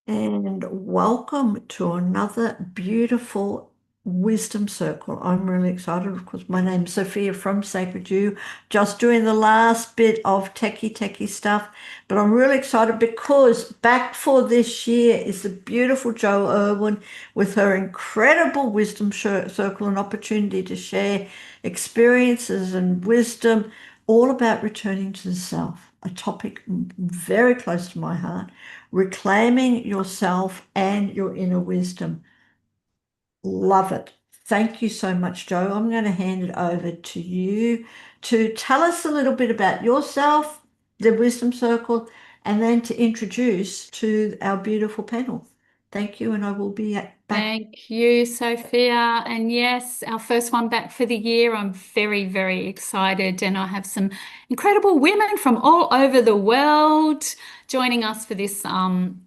And welcome to another beautiful wisdom circle. I'm really excited. Of course, my name's Sophia from Sacred You, just doing the last bit of techie stuff. But I'm really excited because back for this year is the beautiful Jo Irwin with her incredible wisdom circle, and opportunity to share experiences and wisdom all about returning to the self, a topic very close to my heart, reclaiming yourself and your inner wisdom. Love it. Thank you so much, Jo. I'm going to hand it over to you to tell us a little bit about yourself, the Wisdom Circle, and then to introduce to our beautiful panel. Thank you, and I will be back. Thank you, Sophia. And yes, our first one back for the year. I'm very, very excited. And I have some incredible women from all over the world joining us for this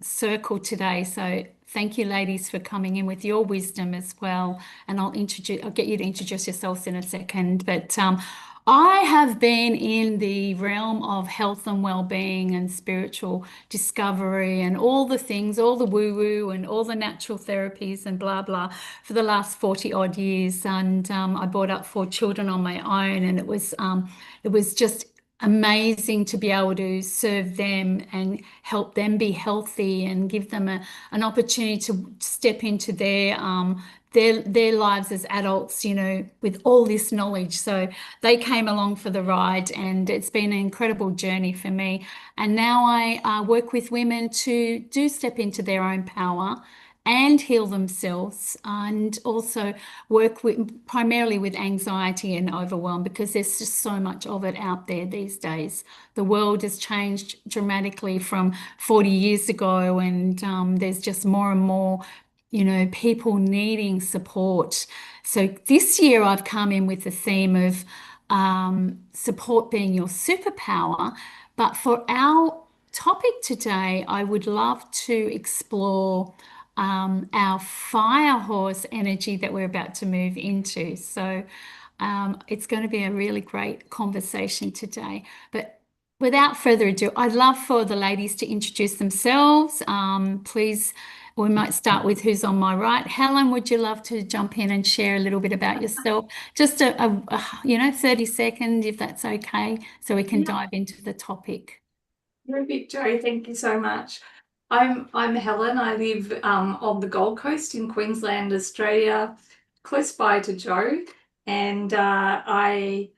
circle today. So thank you, ladies, for coming in with your wisdom as well. And I'll get you to introduce yourselves in a second. But I have been in the realm of health and well-being and spiritual discovery and all the things, all the woo-woo and all the natural therapies and blah blah for the last 40 odd years. And I brought up 4 children on my own, and it was just amazing to be able to serve them and help them be healthy and give them an opportunity to step into their lives as adults, with all this knowledge. So they came along for the ride, and it's been an incredible journey for me. And now I work with women to do step into their own power and heal themselves, and also work primarily with anxiety and overwhelm, because there's just so much of it out there these days. The world has changed dramatically from 40 years ago, and there's just more and more people needing support. So this year I've come in with the theme of support being your superpower. But for our topic today, I would love to explore our fire horse energy that we're about to move into. So it's going to be a really great conversation today. But without further ado, I'd love for the ladies to introduce themselves. Please, we might start with who's on my right. Helen, would you love to jump in and share a little bit about yourself? Just a 30 seconds, if that's okay, so we can dive into the topic. Perfect, Jo. Thank you so much. I'm Helen. I live on the Gold Coast in Queensland, Australia, close by to Jo, and I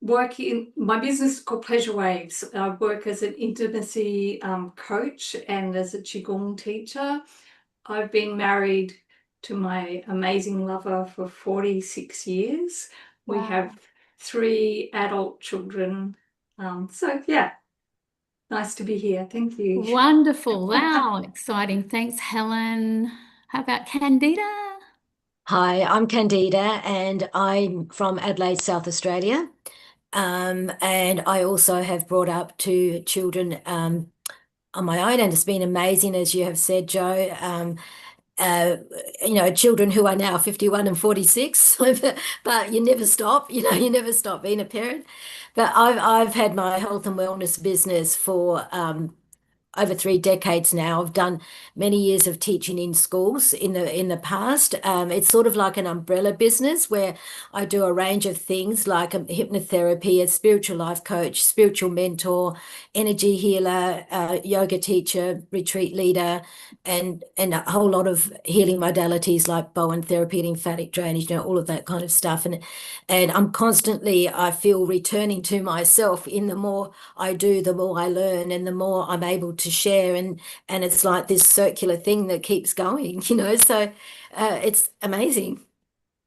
work in my business called Pleasure Waves. I work as an intimacy coach and as a Qigong teacher. I've been married to my amazing lover for 46 years. Wow. We have 3 adult children. So yeah, nice to be here. Thank you. Wonderful. Wow, exciting. Thanks, Helen. How about Candida? Hi, I'm Candida, and I'm from Adelaide, South Australia. And I also have brought up 2 children on my own, and it's been amazing, as you have said, Jo. Children who are now 51 and 46, but you never stop, you never stop being a parent. But I've had my health and wellness business for over 3 decades now. I've done many years of teaching in schools in the past. It's sort of like an umbrella business where I do a range of things like hypnotherapy, a spiritual life coach, spiritual mentor, energy healer, yoga teacher, retreat leader, and a whole lot of healing modalities like Bowen therapy, lymphatic drainage, all of that kind of stuff. And I'm constantly, I feel, returning to myself. In the more I do, the more I learn, and the more I'm able to share, and it's like this circular thing that keeps going, so it's amazing.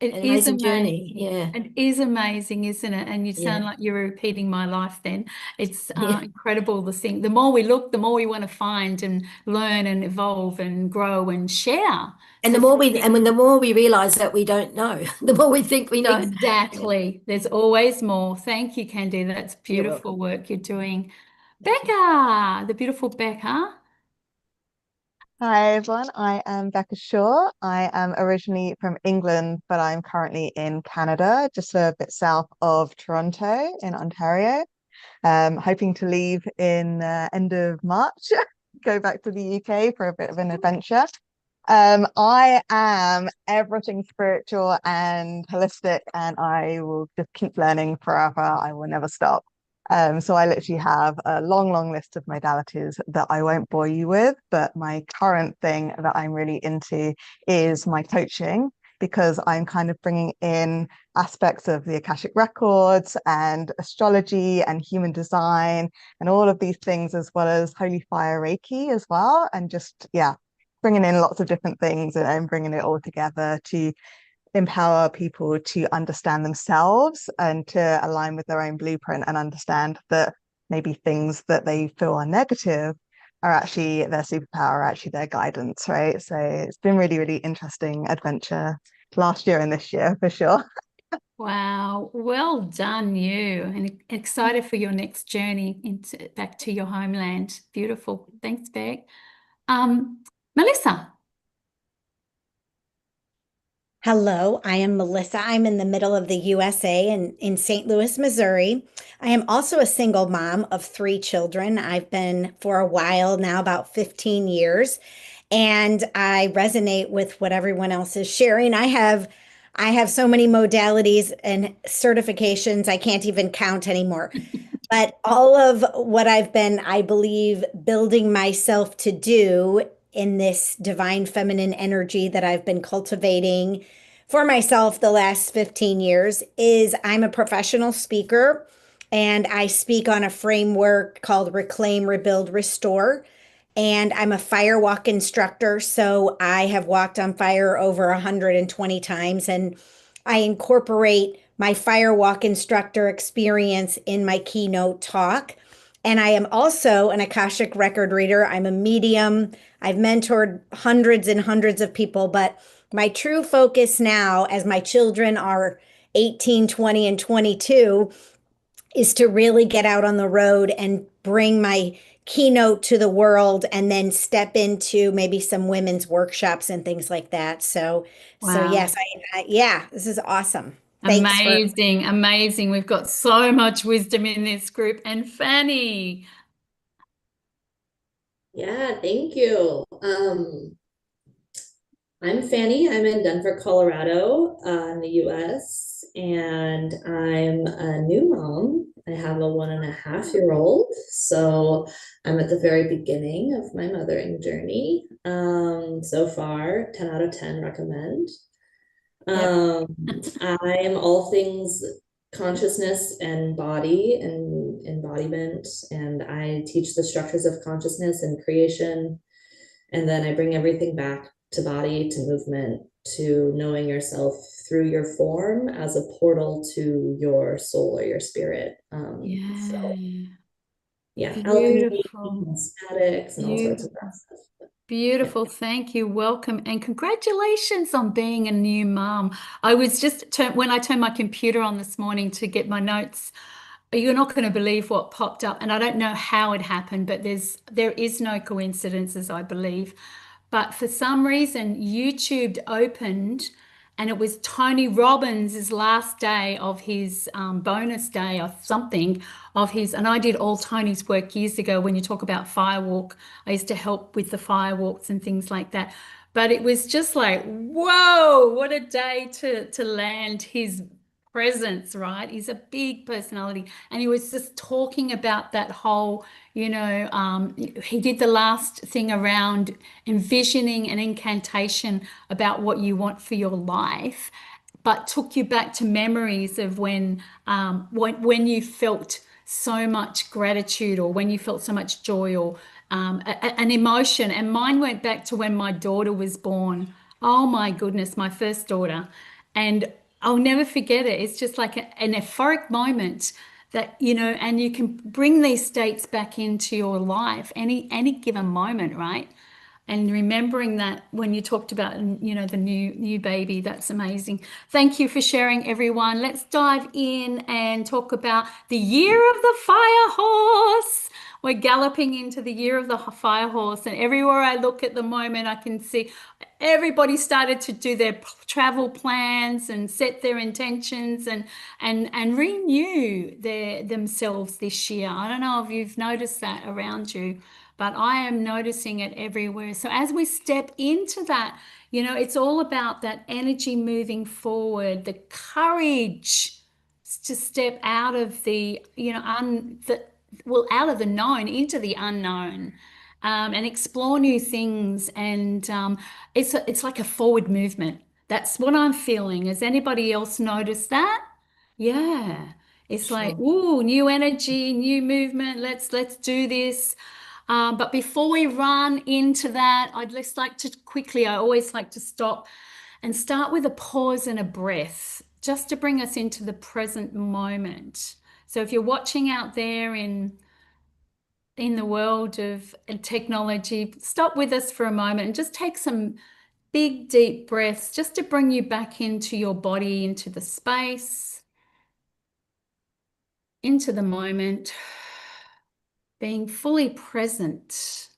It An is amazing amazing. journey. Yeah. It is amazing, isn't it? And you sound like you're repeating my life then. It's incredible to think. The more we look, the more we want to find and learn and evolve and grow and share. And So the more we realize that we don't know, the more we think we know. exactly. There's always more. Thank you, Candy. That's beautiful work you're doing. Becca, the beautiful Becca. Hi everyone, I am Becca Shaw. I am originally from England, but I'm currently in Canada, just a bit south of Toronto in Ontario. Hoping to leave in end of March. go back to the UK for a bit of an adventure. I am everything spiritual and holistic, and I will just keep learning forever. I will never stop. So I literally have a long, long list of modalities that I won't bore you with, but my current thing that I'm really into is my coaching, because I'm kind of bringing in aspects of the Akashic records and astrology and human design and all of these things, as well as holy fire Reiki as well. And just, yeah, bringing in lots of different things and bringing it all together to empower people to understand themselves and to align with their own blueprint and understand that maybe things that they feel are negative are actually their superpower, are actually their guidance, right? So it's been really, really interesting adventure last year and this year for sure. Wow, well done, you, and excited for your next journey back to your homeland. Beautiful. Thanks, Beck. Melissa. Hello, I am Melissa. I'm in the middle of the USA and in St. Louis, Missouri. I am also a single mom of 3 children. I've been for a while now, about 15 years, and I resonate with what everyone else is sharing. I have so many modalities and certifications, I can't even count anymore. But all of what I've been, I believe, building myself to do in this divine feminine energy that I've been cultivating for myself the last 15 years is I'm a professional speaker, and I speak on a framework called Reclaim, Rebuild, Restore. And I'm a fire walk instructor. So I have walked on fire over 120 times, and I incorporate my fire walk instructor experience in my keynote talk. And I am also an Akashic record reader. I'm a medium. I've mentored hundreds and hundreds of people, but my true focus now, as my children are 18, 20, and 22, is to really get out on the road and bring my keynote to the world and then step into maybe some women's workshops and things like that. So Wow. yes, yeah, this is awesome. Thanks for Amazing, amazing. We've got so much wisdom in this group. And Fanny. Yeah, thank you. I'm Fanny. I'm in Denver, Colorado, in the US, and I'm a new mom. I have a 1.5-year-old, so I'm at the very beginning of my mothering journey. So far, 10 out of 10 recommend. I am all things consciousness and body and embodiment, and I teach the structures of consciousness and creation, and then I bring everything back to body, to movement, to knowing yourself through your form as a portal to your soul or your spirit. So yeah, alchemy Beautiful. and statics and all sorts of that stuff. Beautiful. Thank you. Welcome. And congratulations on being a new mom. I was when I turned my computer on this morning to get my notes, you're not going to believe what popped up. And I don't know how it happened, but there is no coincidences, I believe. But for some reason, YouTube opened and it was Tony Robbins' last day of his bonus day or something of his. And I did all Tony's work years ago when you talk about firewalk. I used to help with the firewalks and things like that. But it was just like, whoa, what a day to land his presence, right? He's a big personality. And he was just talking about that whole, he did the last thing around envisioning an incantation about what you want for your life, but took you back to memories of when you felt so much gratitude or when you felt so much joy or an emotion. And mine went back to when my daughter was born. Oh my goodness, my first daughter. And I'll never forget it. It's just like an euphoric moment that, and you can bring these states back into your life any given moment, right? And remembering that when you talked about, the new baby, that's amazing. Thank you for sharing, everyone. Let's dive in and talk about the year of the fire horse. We're galloping into the year of the fire horse, and everywhere I look at the moment, I can see everybody started to do their travel plans and set their intentions and renew themselves this year. I don't know if you've noticed that around you. but I am noticing it everywhere. So as we step into that, it's all about that energy moving forward, the courage to step out of the, out of the known into the unknown, and explore new things. And it's like a forward movement. That's what I'm feeling. Has anybody else noticed that? Yeah. It's like, Sure. ooh, new energy, new movement. Let's do this. But before we run into that, I'd just like to quickly, I always like to stop and start with a pause and a breath, just to bring us into the present moment. So if you're watching out there in the world of technology, stop with us for a moment and just take some big, deep breaths just to bring you back into your body, into the space, into the moment, being fully present,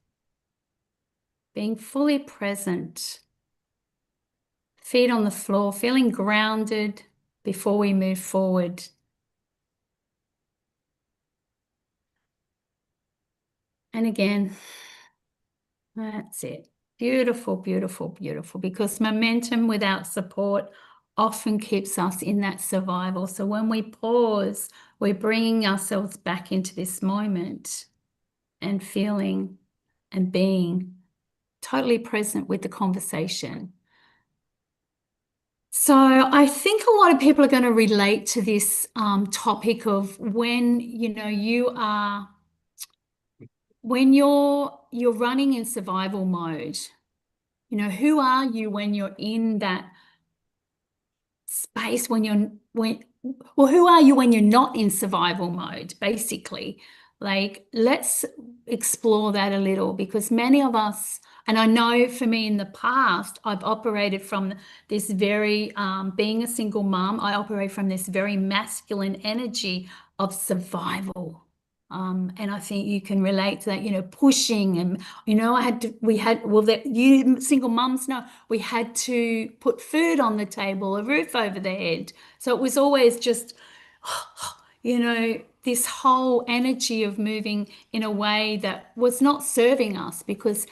being fully present. Feet on the floor, feeling grounded before we move forward. And again, that's it. Beautiful, beautiful, beautiful. Because momentum without support often keeps us in that survival. So when we pause, we're bringing ourselves back into this moment and feeling and being totally present with the conversation. So I think a lot of people are going to relate to this topic of when you're running in survival mode. Who are you when you're in that space, who are you when you're not in survival mode, basically? Like, let's explore that a little, because many of us, and I know for me in the past, I've operated from this very, being a single mom, I operate from this very masculine energy of survival. And I think you can relate to that, pushing and, you single mums know, we had to put food on the table, a roof over the head. So it was always just, this whole energy of moving in a way that was not serving us, because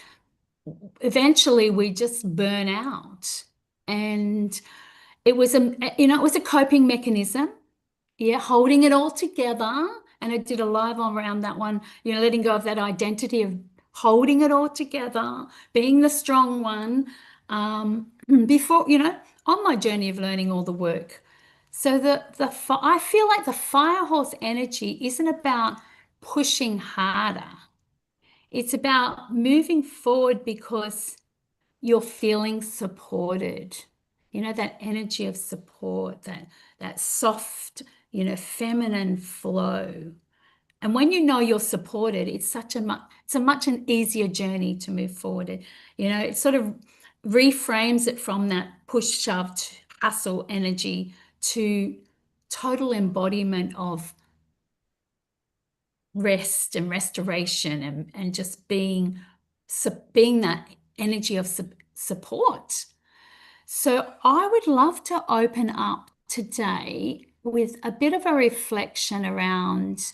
eventually we just burn out. And it was a coping mechanism. Yeah, holding it all together. And I did a live on around that one, letting go of that identity of holding it all together, being the strong one, before, on my journey of learning all the work. So I feel like the fire horse energy isn't about pushing harder. It's about moving forward because you're feeling supported. That energy of support, that soft, feminine flow. And when you're supported, it's a much an easier journey to move forward. It sort of reframes it from that push, shove, hustle energy to total embodiment of rest and restoration, and just being that energy of support. So I would love to open up today with a bit of a reflection around,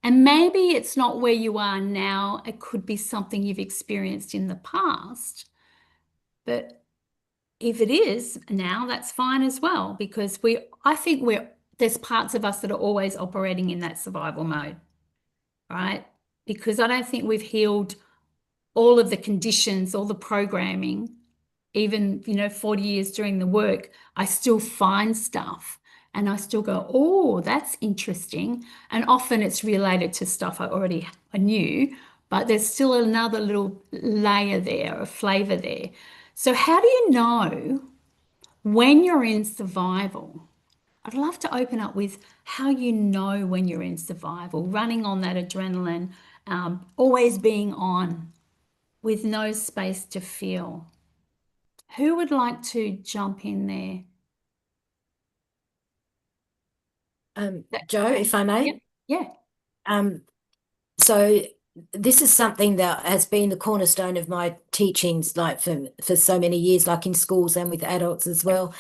and maybe it's not where you are now, it could be something you've experienced in the past. But if it is now, that's fine as well, because I think there's parts of us that are always operating in that survival mode, right? Because I don't think we've healed all of the conditions, all the programming. Even 40 years doing the work, I still find stuff and I still go, oh, that's interesting. And often it's related to stuff I knew, but there's still another little layer there, a flavor there. So how do you know when you're in survival? I'd love to open up with how you know when you're in survival, running on that adrenaline, always being on with no space to feel. Who would like to jump in there? Jo, if I may. Yeah. So this is something that has been the cornerstone of my teachings, like for so many years, like in schools and with adults as well.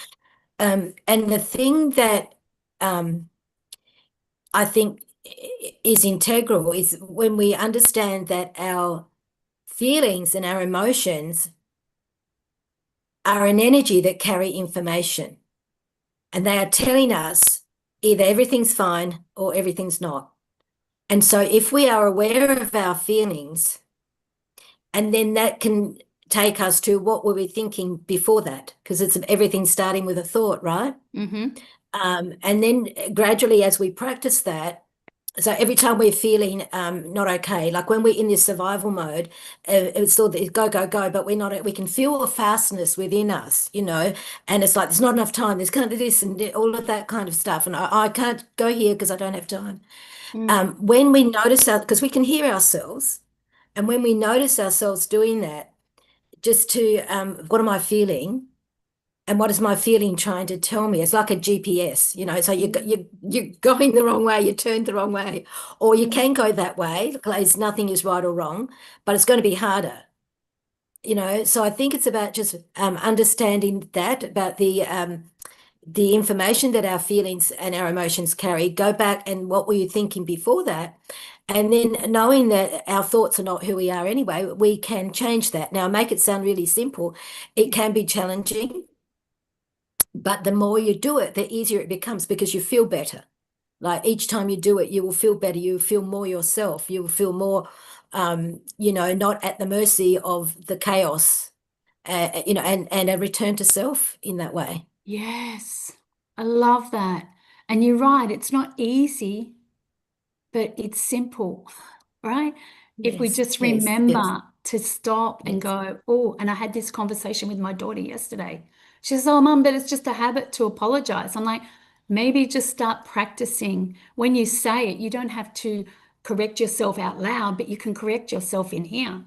And the thing that I think is integral is when we understand that our feelings and our emotions are an energy that carry information, and they are telling us either everything's fine or everything's not. And so if we are aware of our feelings, and then that can take us to what were we thinking before that, because it's everything starting with a thought, right? And then gradually, as we practice that, so every time we're feeling not okay, like when we're in this survival mode, it's all the go, go, go, but we're not, we can feel a fastness within us, you know, and it's like, there's not enough time, there's kind of this and all of that kind of stuff. And I can't go here because I don't have time. When we notice because we can hear ourselves, and when we notice ourselves doing that, just to, what am I feeling? And what is my feeling trying to tell me? It's like a GPS, you know, so you're going the wrong way, you turned the wrong way, or you can go that way, because nothing is right or wrong, but it's going to be harder, you know. So I think it's about just understanding that, about the information that our feelings and our emotions carry. Go back and what were you thinking before that? And then knowing that our thoughts are not who we are anyway, we can change that. Now, make it sound really simple. It can be challenging, but the more you do it, the easier it becomes, because you feel better. Like each time you do it, you will feel better. You will feel more yourself. You will feel more, you know, not at the mercy of the chaos, you know, and a return to self in that way. Yes, I love that. And you're right, it's not easy, but it's simple, right? If we Yes, just yes, yes, remember to stop and yes. go, oh, and I had this conversation with my daughter yesterday. She says, oh, Mum, but it's just a habit to apologize. I'm like, maybe just start practicing. When you say it, you don't have to correct yourself out loud, but you can correct yourself in here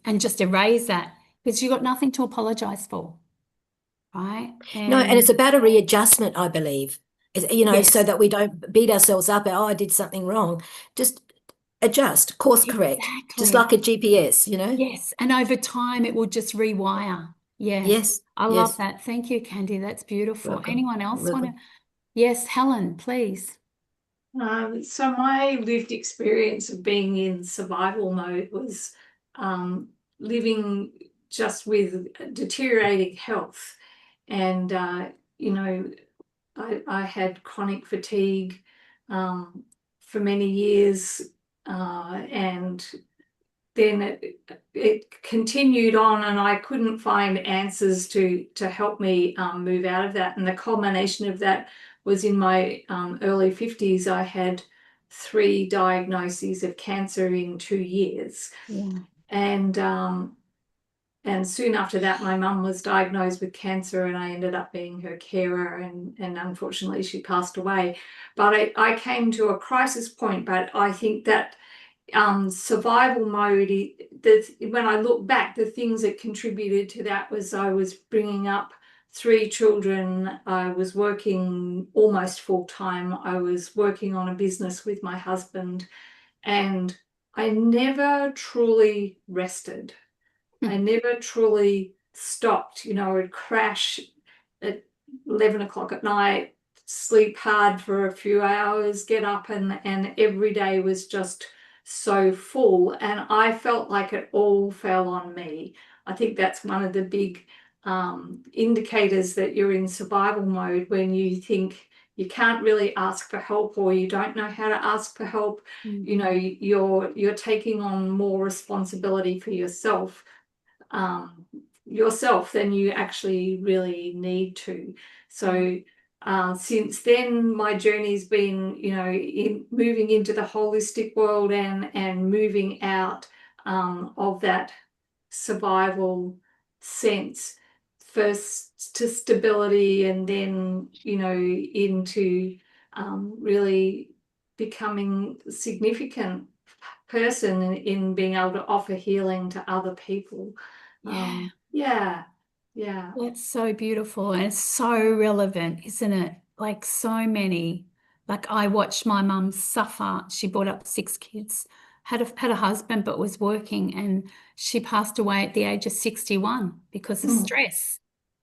and just erase that, because you've got nothing to apologize for, right? No, and And it's about a readjustment, I believe. You know, so yes, that we don't beat ourselves up. Oh, I did something wrong. Just adjust, course correct, just exactly. like a GPS, you know? Yes, and over time it will just rewire. Yes, Yes, I love yes. that. Thank you, Candy. That's beautiful. Welcome. Anyone else want to? Welcome. Yes, Helen, please. So my lived experience of being in survival mode was living just with deteriorating health. And, you know, I had chronic fatigue for many years, and then it continued on, and I couldn't find answers to help me move out of that. And the culmination of that was in my early 50s. I had 3 diagnoses of cancer in 2 years. Yeah. And soon after that, my mum was diagnosed with cancer, and I ended up being her carer, and unfortunately she passed away. But I came to a crisis point. But I think that survival mode, when I look back, the things that contributed to that was I was bringing up 3 children. I was working almost full time. I was working on a business with my husband, and I never truly rested. I never truly stopped. You know, I would crash at 11 o'clock at night, sleep hard for a few hours, get up, and every day was just so full. And I felt like it all fell on me. I think that's one of the big indicators that you're in survival mode, when you think you can't really ask for help, or you don't know how to ask for help. You know, you're taking on more responsibility for yourself than you actually really need to. So since then, my journey's been, you know, moving into the holistic world, and moving out of that survival sense, first to stability, and then, you know, into really becoming a significant person in being able to offer healing to other people. Yeah. Yeah. That's so beautiful, and it's so relevant, isn't it? Like so many. Like I watched my mum suffer. She brought up 6 kids, had a husband, but was working, and she passed away at the age of 61 because of stress.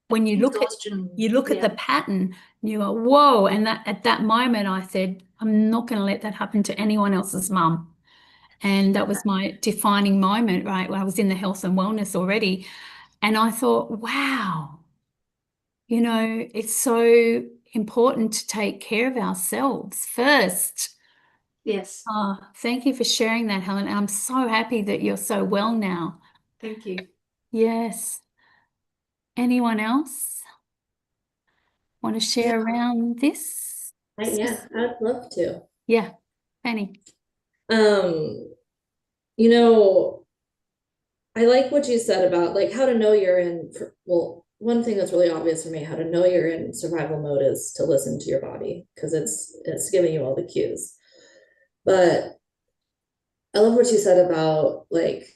When you look at Exhaustion. the pattern, you go, whoa. And that at that moment I said, I'm not going to let that happen to anyone else's mum. And that was my defining moment, right? When I was in the health and wellness already. And I thought, wow, it's so important to take care of ourselves first. Yes. Oh, thank you for sharing that, Helen. I'm so happy that you're so well now. Thank you. Yes. Anyone else want to share around this? Yeah, I'd love to. Yeah, Fanny. You know, I like what you said about like how to know you're in, well, one thing that's really obvious for me, how to know you're in survival mode is to listen to your body because it's giving you all the cues. But I love what you said about like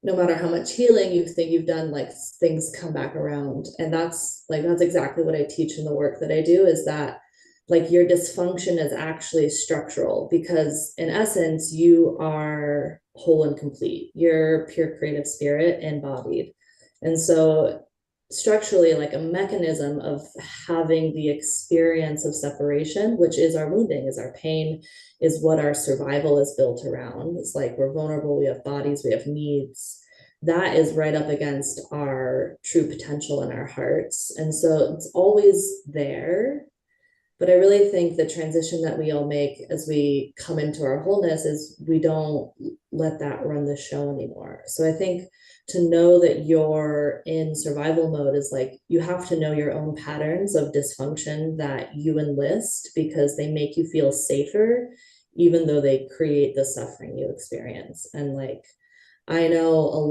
no matter how much healing you think you've done, like things come back around. And that's exactly what I teach in the work that I do, is that like your dysfunction is actually structural because in essence, you are whole and complete. You're pure creative spirit embodied. And so structurally, like a mechanism of having the experience of separation, which is our wounding, is our pain, is what our survival is built around. It's like we're vulnerable, we have bodies, we have needs. That is right up against our true potential in our hearts. And so it's always there. But I really think the transition that we all make as we come into our wholeness is we don't let that run the show anymore. So I think to know that you're in survival mode is like you have to know your own patterns of dysfunction that you enlist because they make you feel safer, even though they create the suffering you experience. And like, I know a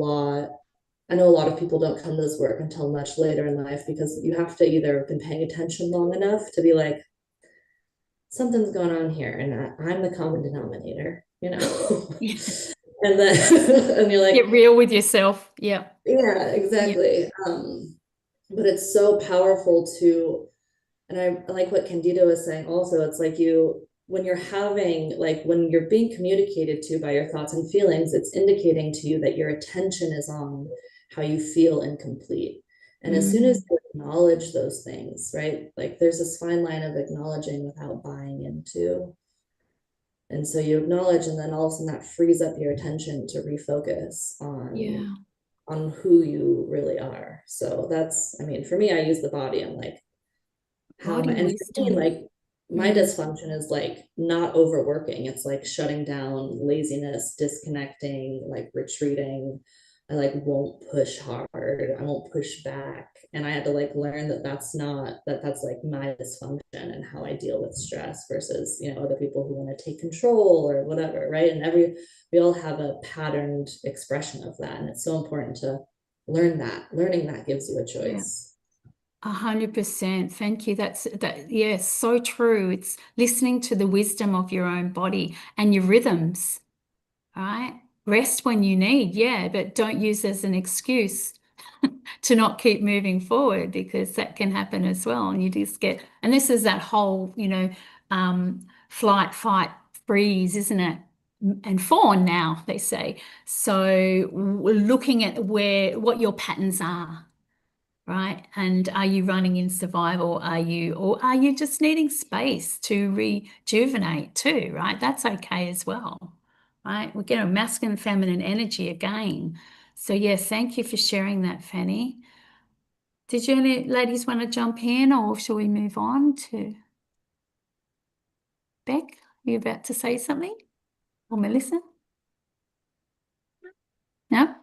lot of people don't come to this work until much later in life because you have to either have been paying attention long enough to be like, something's going on here and I'm the common denominator, and then and you're like, get real with yourself. Yeah. Yeah, exactly. Yeah. But it's so powerful to, and I like what Candida was saying also, it's like when you're being communicated to by your thoughts and feelings, it's indicating to you that your attention is on how you feel incomplete. And as soon as you acknowledge those things, right? Like there's this fine line of acknowledging without buying into. And so you acknowledge, and then all of a sudden that frees up your attention to refocus on who you really are. So that's, I mean, for me, I use the body. I'm like, how am I? And for me, like my dysfunction is like not overworking. It's like shutting down, laziness, disconnecting, like retreating. I like won't push hard. I won't push back. And I had to like learn that that's like my dysfunction and how I deal with stress versus, other people who want to take control or whatever, right? And we all have a patterned expression of that. And it's so important to learn that. Learning that gives you a choice. 100%. Thank you. Yes, so true. It's listening to the wisdom of your own body and your rhythms, right? Rest when you need, but don't use as an excuse to not keep moving forward because that can happen as well. And you just and this is that whole, flight, fight, freeze, isn't it? And fawn now, they say. So we're looking at what your patterns are. Right? And are you running in survival? Or are you just needing space to rejuvenate too, right? That's okay as well, right? We get a masculine and feminine energy again. So yes, thank you for sharing that, Fanny. Did you any ladies want to jump in or shall we move on to Beck? Are you about to say something? Or Melissa? No?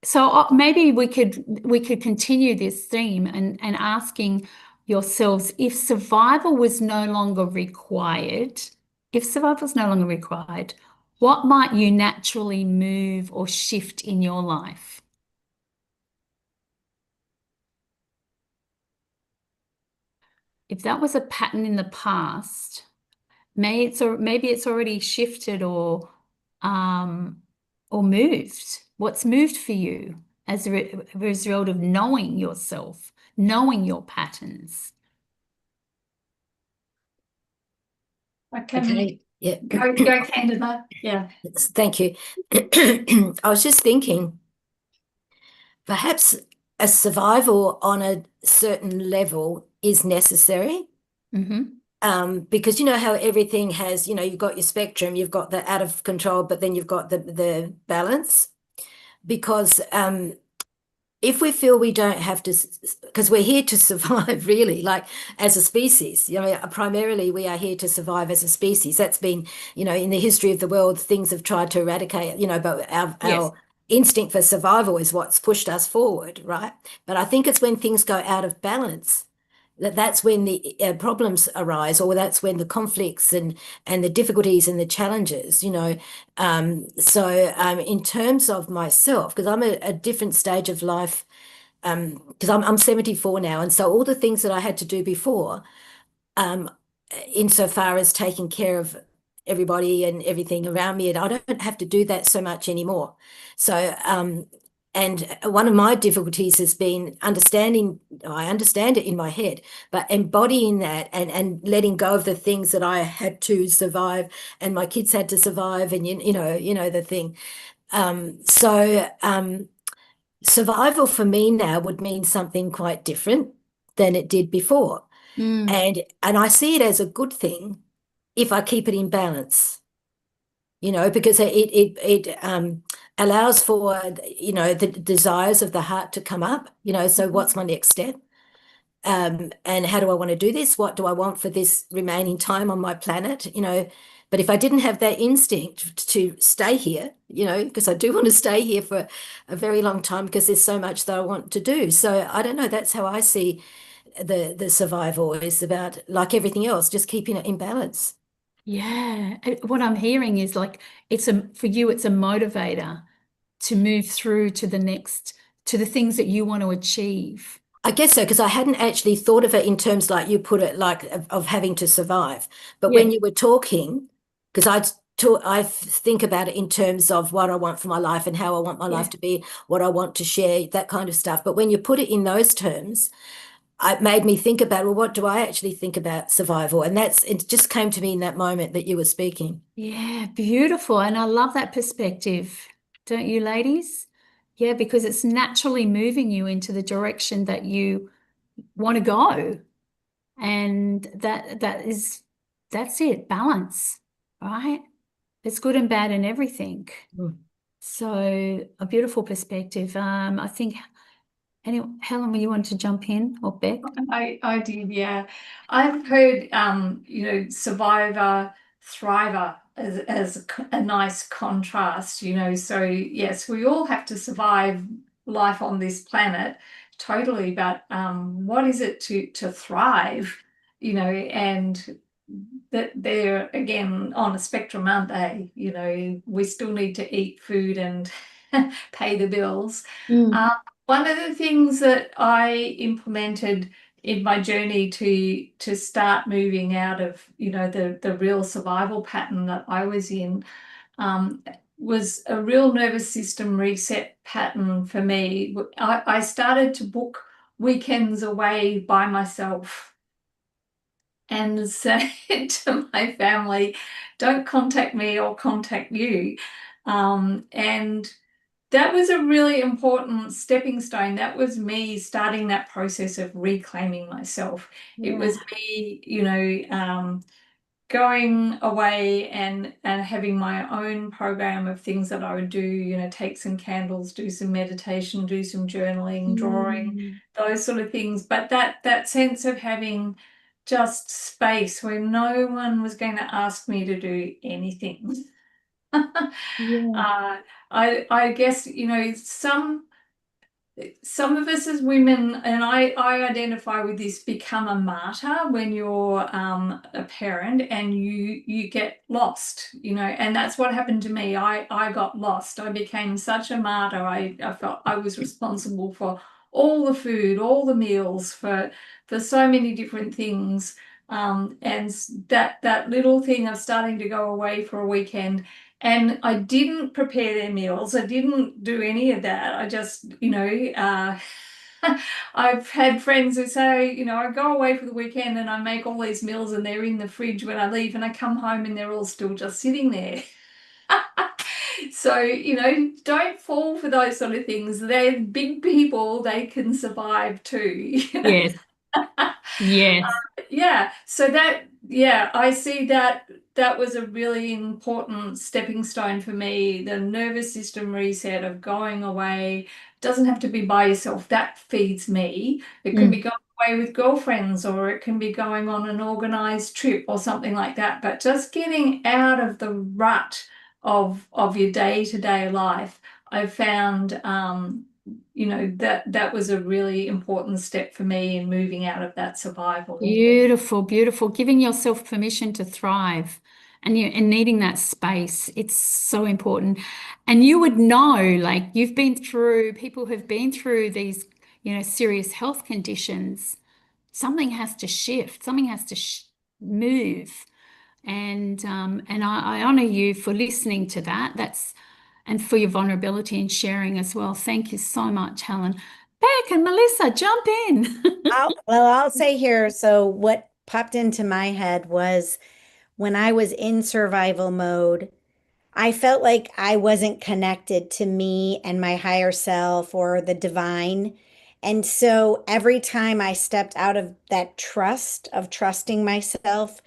So maybe we could continue this theme and asking yourselves if survival was no longer required, what might you naturally move or shift in your life? If that was a pattern in the past, maybe it's already shifted or moved. What's moved for you as a result of knowing yourself, knowing your patterns? Okay. Yeah. Go, Candida. Yeah. Thank you. I was just thinking, perhaps a survival on a certain level is necessary. Mm-hmm. Because you know how everything has, you know, you've got your spectrum, you've got the out of control, but then you've got the balance. Because if we feel we don't have to, because we're here to survive, really, like as a species, you know, primarily we are here to survive as a species. That's been, you know, in the history of the world, things have tried to eradicate, you know, but our instinct for survival is what's pushed us forward, right? But I think it's when things go out of balance that's when the problems arise, or that's when the conflicts and the difficulties and the challenges, you know. In terms of myself, because I'm a different stage of life, because I'm 74 now, and so all the things that I had to do before, um, insofar as taking care of everybody and everything around me, and I don't have to do that so much anymore. So, and one of my difficulties has been understanding, I understand it in my head, but embodying that and letting go of the things that I had to survive and my kids had to survive, and you know the thing. Survival for me now would mean something quite different than it did before. And I see it as a good thing if I keep it in balance, you know, because it allows for, you know, the desires of the heart to come up, you know, so what's my next step? And how do I want to do this? What do I want for this remaining time on my planet? You know, but if I didn't have that instinct to stay here, you know, because I do want to stay here for a very long time because there's so much that I want to do. So I don't know, that's how I see the survival is about, like everything else, just keeping it in balance. Yeah. What I'm hearing is like for you, it's a motivator to move through to the things that you want to achieve. I guess so, because I hadn't actually thought of it in terms like you put it, like of having to survive. But when you were talking, because I think about it in terms of what I want for my life and how I want my life to be, what I want to share, that kind of stuff. But when you put it in those terms, it made me think about, well, what do I actually think about survival? And it just came to me in that moment that you were speaking. Yeah, beautiful. And I love that perspective, don't you, ladies? Yeah, because it's naturally moving you into the direction that you want to go. And that's it, balance, right? It's good and bad and everything. So a beautiful perspective. I think Helen, you want to jump in, or Beck? I did, yeah. I've heard, you know, survivor, thriver as a nice contrast, you know. So yes, we all have to survive life on this planet, totally. But what is it to thrive, you know? And that they're again on a spectrum, aren't they? You know, we still need to eat food and pay the bills. One of the things that I implemented in my journey to start moving out of, you know, the real survival pattern that I was in, was a real nervous system reset pattern for me. I started to book weekends away by myself and said to my family, don't contact me or contact you. And that was a really important stepping stone. That was me starting that process of reclaiming myself. It was me, you know, going away and having my own program of things that I would do, you know, take some candles, do some meditation, do some journaling, drawing, those sort of things. But that sense of having just space where no one was going to ask me to do anything. I guess, you know, some of us as women, and I identify with this, become a martyr when you're a parent and you get lost, you know, and that's what happened to me. I got lost. I became such a martyr. I felt I was responsible for all the food, all the meals, for so many different things. And that little thing of starting to go away for a weekend, and I didn't prepare their meals. I didn't do any of that. I just, you know, I've had friends who say, you know, I go away for the weekend and I make all these meals and they're in the fridge when I leave, and I come home and they're all still just sitting there. So, you know, don't fall for those sort of things. They're big people. They can survive too. Yes. Yes. Yeah, so I see that was a really important stepping stone for me. The nervous system reset of going away doesn't have to be by yourself. That feeds me. It can be going away with girlfriends, or it can be going on an organized trip or something like that. But just getting out of the rut of your day-to-day life, I found that was a really important step for me in moving out of that survival. Beautiful, beautiful. Giving yourself permission to thrive and needing that space. It's so important. And you would know, like you've been through, people who've been through these, serious health conditions. Something has to shift, something has to move. And I honor you for listening to that. And for your vulnerability and sharing as well. Thank you so much, Helen. Beck and Melissa, jump in. I'll say here, so what popped into my head was when I was in survival mode, I felt like I wasn't connected to me and my higher self or the divine. And so every time I stepped out of that trust of trusting myself,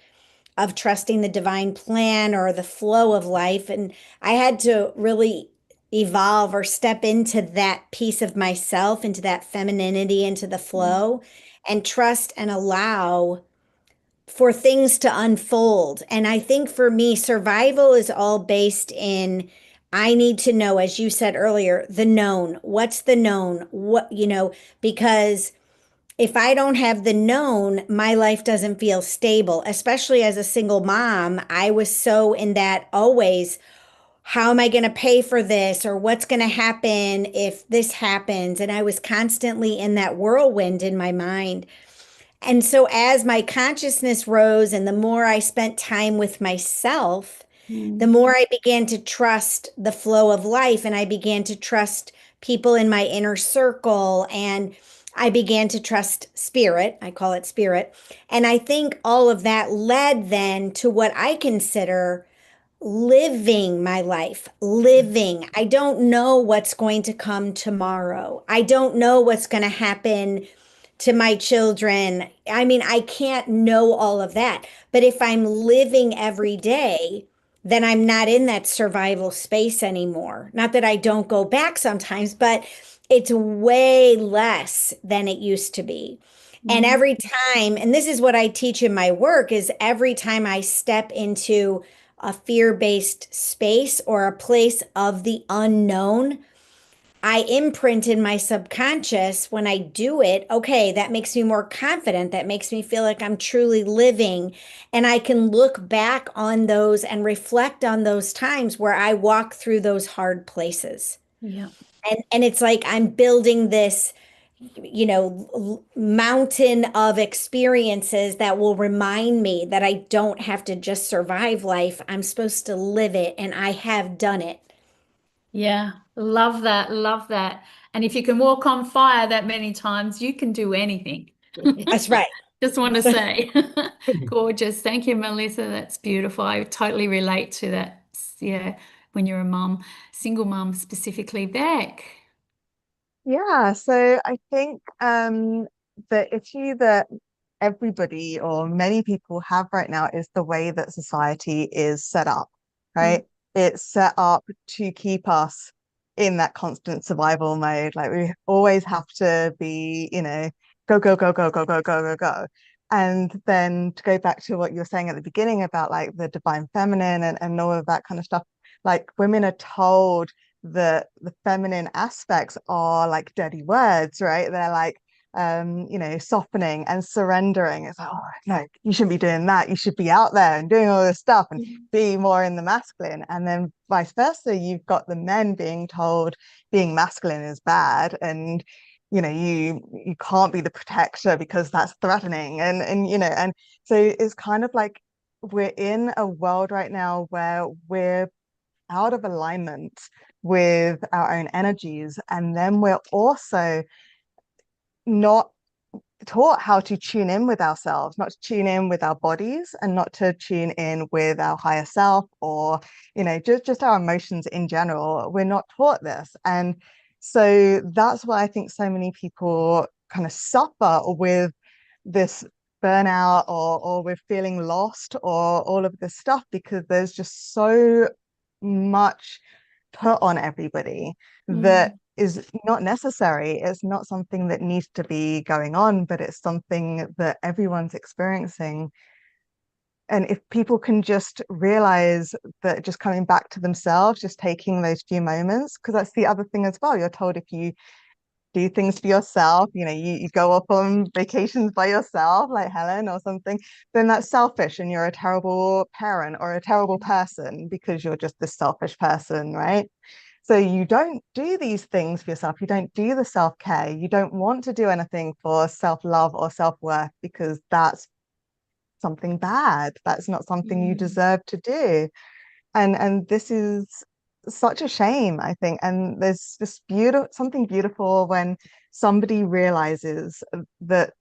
of trusting the divine plan or the flow of life. And I had to really evolve or step into that piece of myself, into that femininity, into the flow, and trust and allow for things to unfold. And I think for me, survival is all based in I need to know, as you said earlier, the known. What's the known? Because if I don't have the known, my life doesn't feel stable, especially as a single mom. I was so in that always, how am I going to pay for this? Or what's going to happen if this happens? And I was constantly in that whirlwind in my mind. And so as my consciousness rose and the more I spent time with myself, the more I began to trust the flow of life and I began to trust people in my inner circle and I began to trust spirit. I call it spirit. And I think all of that led then to what I consider living my life, living. I don't know what's going to come tomorrow. I don't know what's going to happen to my children. I mean, I can't know all of that. But if I'm living every day, then I'm not in that survival space anymore. Not that I don't go back sometimes, but it's way less than it used to be. And every time, and this is what I teach in my work, is every time I step into a fear-based space or a place of the unknown, I imprint in my subconscious when I do it, okay, that makes me more confident. That makes me feel like I'm truly living. And I can look back on those and reflect on those times where I walk through those hard places. Yeah. And it's like I'm building this, mountain of experiences that will remind me that I don't have to just survive life. I'm supposed to live it, and I have done it. Yeah, love that, love that. And if you can walk on fire that many times, you can do anything. That's right. Just want to say, gorgeous. Thank you, Melissa. That's beautiful. I totally relate to that. Yeah, when you're a mum, single mum specifically. Beck. Yeah, so I think the issue that everybody or many people have right now is the way that society is set up, right? It's set up to keep us in that constant survival mode. Like we always have to be, go, go, go, go, go, go, go, go, go. And then to go back to what you were saying at the beginning about like the divine feminine and all of that kind of stuff, like women are told the feminine aspects are like dirty words, right? They're like softening and surrendering. It's like, oh no, you shouldn't be doing that. You should be out there and doing all this stuff and be more in the masculine. And then vice versa, you've got the men being told being masculine is bad, and you can't be the protector because that's threatening. And so it's kind of like we're in a world right now where we're out of alignment with our own energies, and then we're also not taught how to tune in with ourselves, not to tune in with our bodies, and not to tune in with our higher self, or just our emotions in general. We're not taught this, and so that's why I think so many people kind of suffer with this burnout or we're feeling lost or all of this stuff, because there's just so much put on everybody that is not necessary. It's not something that needs to be going on, but it's something that everyone's experiencing. And if people can just realize that, just coming back to themselves, just taking those few moments, because that's the other thing as well. You're told if you do things for yourself, you go off on vacations by yourself, like Helen or something, then that's selfish and you're a terrible parent or a terrible person because you're just this selfish person, right? So you don't do these things for yourself. You don't do the self-care. You don't want to do anything for self-love or self-worth because that's something bad. That's not something you deserve to do. And this is such a shame, I think. And there's this something beautiful when somebody realizes that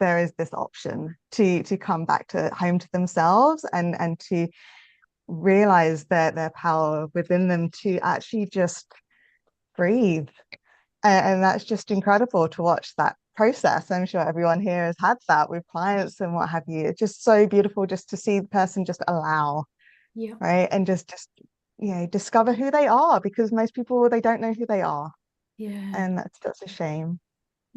there is this option to come back to home to themselves and to realize their power within them to actually just breathe. And that's just incredible to watch that process. I'm sure everyone here has had that with clients and what have you. It's just so beautiful just to see the person just allow, right? And just discover who they are, because most people, they don't know who they are. And that's a shame.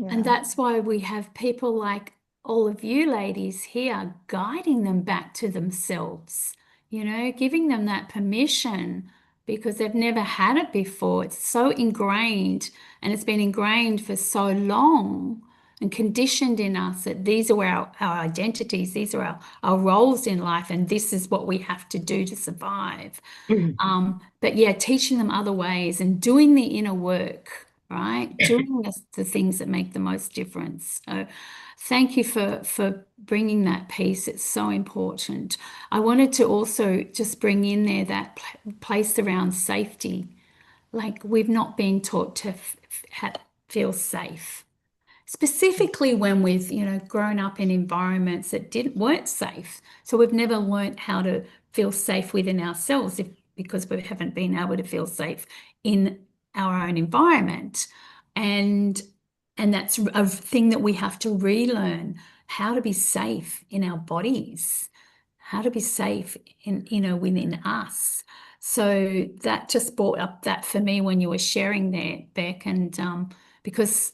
And that's why we have people like all of you ladies here guiding them back to themselves, giving them that permission because they've never had it before. It's so ingrained, and it's been ingrained for so long and conditioned in us that these are our identities, these are our roles in life, and this is what we have to do to survive. But yeah, teaching them other ways and doing the inner work, right? Doing the things that make the most difference. So thank you for bringing that piece. It's so important. I wanted to also just bring in there that place around safety. Like, we've not been taught to feel safe, specifically when we've grown up in environments that weren't safe. So we've never learned how to feel safe within ourselves because we haven't been able to feel safe in our own environment. And that's a thing that we have to relearn, how to be safe in our bodies, how to be safe within us. So that just brought up that for me when you were sharing there, Beck, and because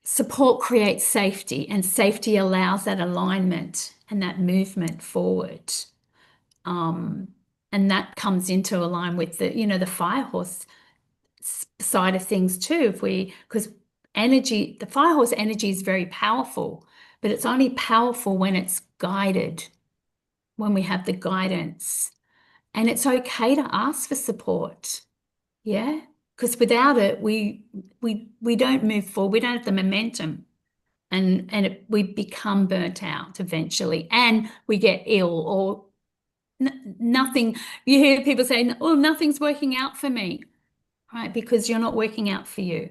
support creates safety, and safety allows that alignment and that movement forward. And that comes into align with the fire horse side of things too. Because the fire horse energy is very powerful, but it's only powerful when it's guided, when we have the guidance. And it's okay to ask for support. Yeah. Because without it, we don't move forward. We don't have the momentum, and we become burnt out eventually, and we get ill or nothing. You hear people say, "Oh, nothing's working out for me," right? Because you're not working out for you,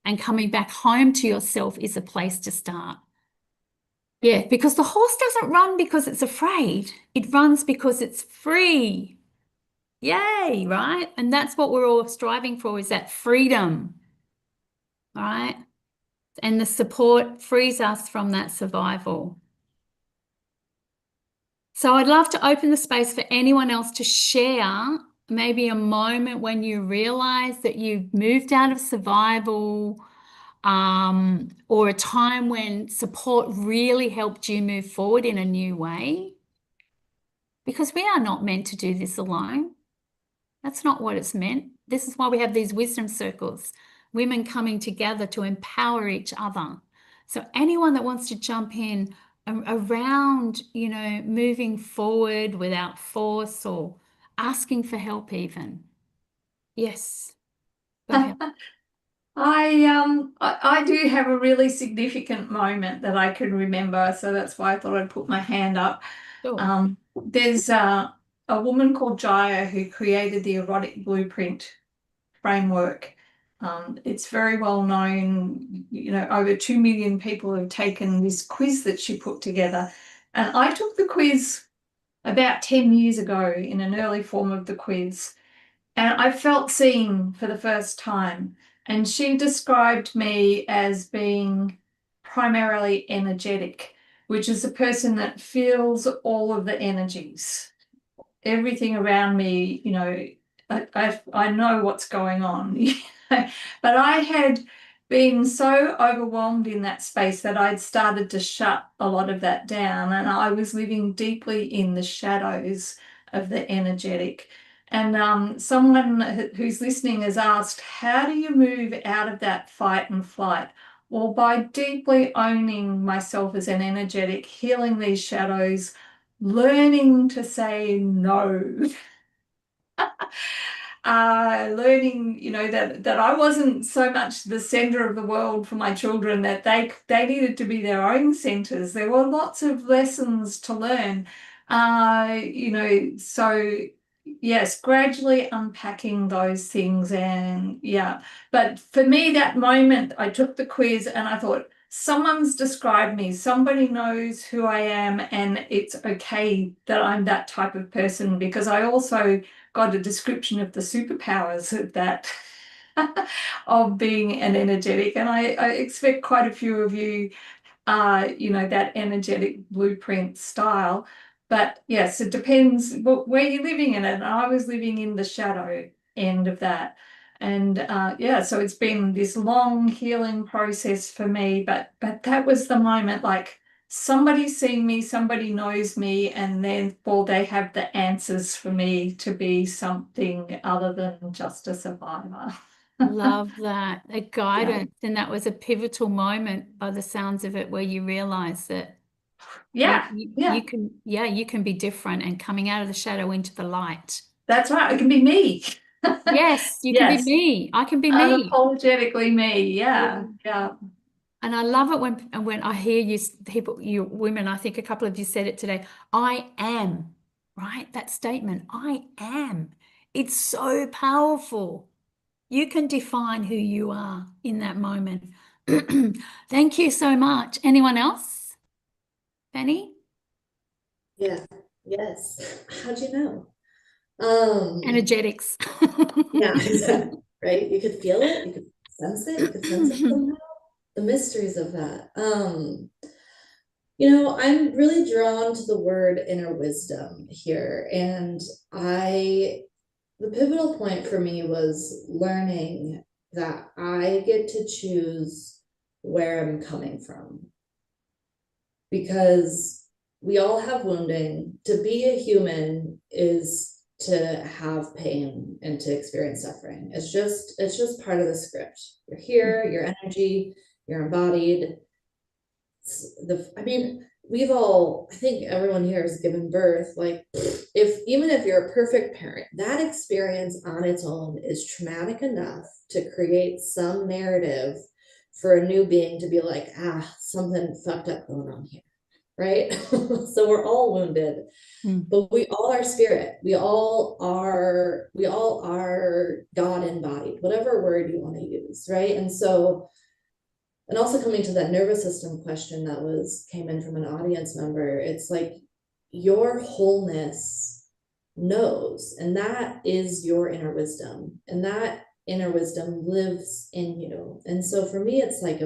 and coming back home to yourself is a place to start. Yeah, because the horse doesn't run because it's afraid. It runs because it's free. Yay, right? And that's what we're all striving for, is that freedom, right? And the support frees us from that survival. So I'd love to open the space for anyone else to share maybe a moment when you realize that you've moved out of survival, or a time when support really helped you move forward in a new way. Because we are not meant to do this alone. That's not what it's meant. This is why we have these wisdom circles, women coming together to empower each other. So anyone that wants to jump in around, moving forward without force or asking for help even. Yes. Go ahead. I do have a really significant moment that I can remember, so that's why I thought I'd put my hand up. Sure. There's a woman called Jaya who created the erotic blueprint framework. It's very well known. Over 2 million people have taken this quiz that she put together. And I took the quiz about 10 years ago in an early form of the quiz. And I felt seen for the first time. And she described me as being primarily energetic, which is a person that feels all of the energies. Everything around me, you know, I know what's going on. But I had been so overwhelmed in that space that I'd started to shut a lot of that down, and I was living deeply in the shadows of the energetic. And someone who's listening has asked, how do you move out of that fight and flight? Well, by deeply owning myself as an energetic, healing these shadows, learning to say no. Learning, you know, that I wasn't so much the center of the world for my children, that they needed to be their own centers. There were lots of lessons to learn, you know, so yes, gradually unpacking those things. And yeah, but for me, that moment, I took the quiz and I thought, someone's described me, somebody knows who I am, and it's okay that I'm that type of person, because I also got a description of the superpowers of that, of being an energetic. And I expect quite a few of you you know, that energetic blueprint style. But yes, it depends where you're living in it. And I was living in the shadow end of that. And yeah, so it's been this long healing process for me. But that was the moment, like, somebody's seen me, somebody knows me, and therefore they have the answers for me to be something other than just a survivor. Love that. A guidance. And that was a pivotal moment by the sounds of it, where you realize that Yeah, you can be different, and coming out of the shadow into the light. that's right. It can be me. Yes, you can be Yes. me. I can be me. Unapologetically me. Yeah. And I love it when I hear you women, I think a couple of you said it today. I am, right? That statement, I am. It's so powerful. You can define who you are in that moment. Thank you so much. Anyone else? Penny? Yeah. Yes. How'd you know? Energetics. Yeah, exactly. Right. You could feel it. You could sense it. You could sense it somehow. The mysteries of that. You know, I'm really drawn to the word inner wisdom here. And the pivotal point for me was learning that I get to choose where I'm coming from. Because we all have wounding. To be a human is to have pain and to experience suffering. It's just part of the script. You're here, your energy, you're embodied. I mean, I think everyone here has given birth. Like, even if you're a perfect parent, that experience on its own is traumatic enough to create some narrative for a new being to be like, something fucked up going on here. Right? So we're all wounded, but we all are spirit. We all are God embodied, whatever word you want to use, right? And so, and also coming to that nervous system question that came in from an audience member, it's like your wholeness knows, and that is your inner wisdom, and that inner wisdom lives in you. And so for me, it's like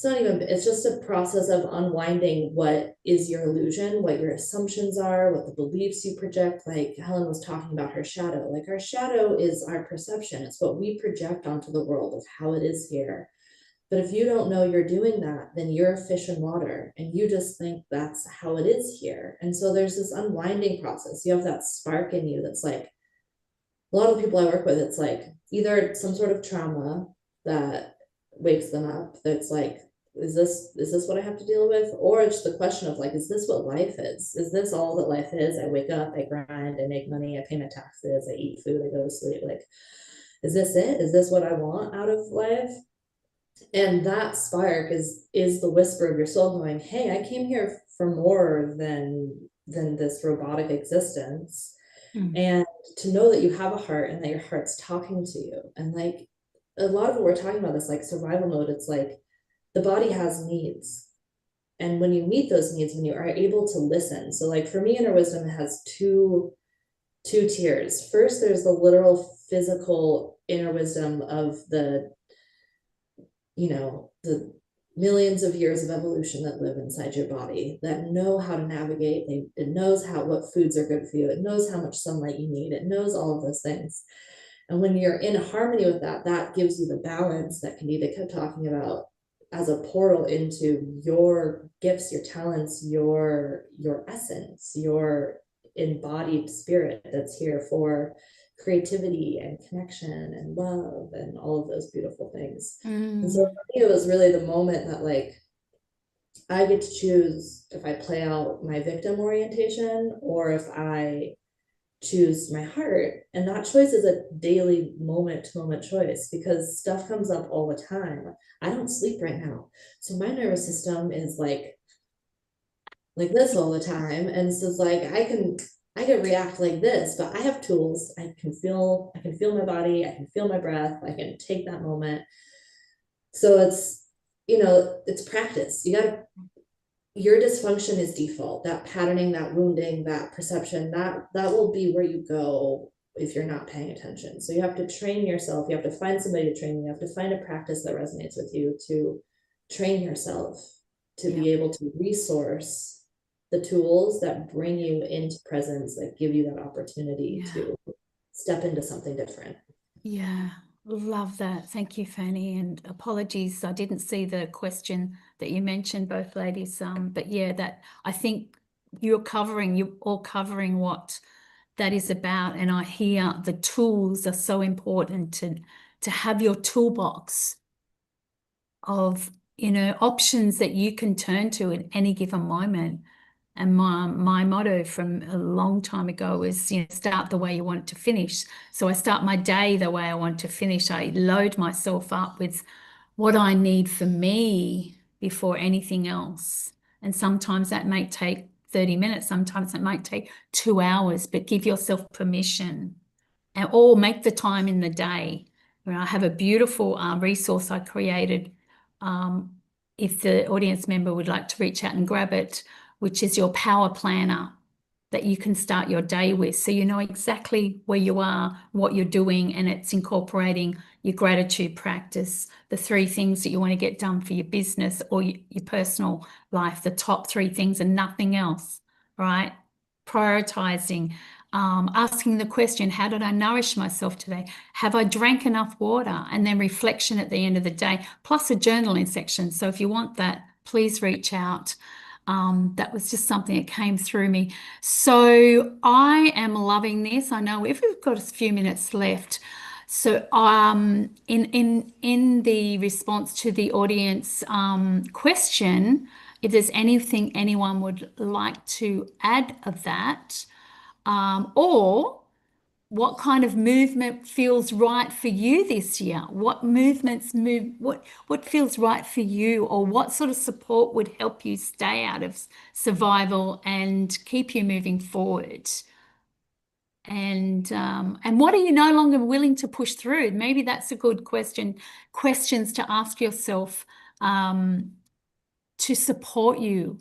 it's just a process of unwinding what is your illusion, what your assumptions are, what the beliefs you project. Like Helen was talking about her shadow. Like, our shadow is our perception. It's what we project onto the world of how it is here. But if you don't know you're doing that, then you're a fish in water and you just think that's how it is here. And so there's this unwinding process. You have that spark in you that's like, a lot of the people I work with, it's like either some sort of trauma that wakes them up, that's like, is this what I have to deal with? Or it's the question of like, is this what life is? Is this all that life is? I wake up, I grind, I make money, I pay my taxes, I eat food, I go to sleep. Like, is this it? Is this what I want out of life? And that spark is the whisper of your soul going, hey, I came here for more than this robotic existence. And to know that you have a heart and that your heart's talking to you. And like, a lot of what we're talking about is like survival mode. It's like the body has needs. And when you meet those needs, when you are able to listen. So like for me, inner wisdom has two tiers. First, there's the literal physical inner wisdom of the millions of years of evolution that live inside your body, that know how to navigate. It knows what foods are good for you. It knows how much sunlight you need. It knows all of those things. And when you're in harmony with that, that gives you the balance that Candida kept talking about as a portal into your gifts, your talents, your essence, your embodied spirit that's here for creativity and connection and love and all of those beautiful things. And so for me, it was really the moment that like I get to choose if I play out my victim orientation or if I choose my heart. And that choice is a daily moment to moment choice because stuff comes up all the time. I don't sleep right now, so my nervous system is like this all the time, and so it's like I can react like this, but I have tools. I can feel my body, I can feel my breath, I can take that moment. So it's, it's practice. Your dysfunction is default, that patterning, that wounding, that perception, that will be where you go if you're not paying attention. So you have to train yourself. You have to find somebody to train you. You have to find a practice that resonates with you to train yourself to be able to resource the tools that bring you into presence, that give you that opportunity to step into something different. Yeah, love that. Thank you, Fanny. And apologies, I didn't see the question that you mentioned, both ladies. But yeah, that I think you're all covering what that is about. And I hear the tools are so important to have your toolbox of, options that you can turn to at any given moment. And my motto from a long time ago is, start the way you want to finish. So I start my day the way I want to finish. I load myself up with what I need for me before anything else. And sometimes that may take 30 minutes, sometimes it might take 2 hours, but give yourself permission or make the time in the day. I have a beautiful resource I created. If the audience member would like to reach out and grab it, which is your power planner that you can start your day with. So you know exactly where you are, what you're doing, and it's incorporating your gratitude practice, the 3 things that you want to get done for your business or your personal life, the top 3 things and nothing else, right? Prioritizing, asking the question, how did I nourish myself today? Have I drank enough water? And then reflection at the end of the day, plus a journaling section. So if you want that, please reach out. That was just something that came through me. So I am loving this. I know we've got a few minutes left. So in the response to the audience question, if there's anything anyone would like to add of that, or what kind of movement feels right for you this year? What movements what feels right for you, or what sort of support would help you stay out of survival and keep you moving forward? And what are you no longer willing to push through? Maybe that's a good questions to ask yourself to support you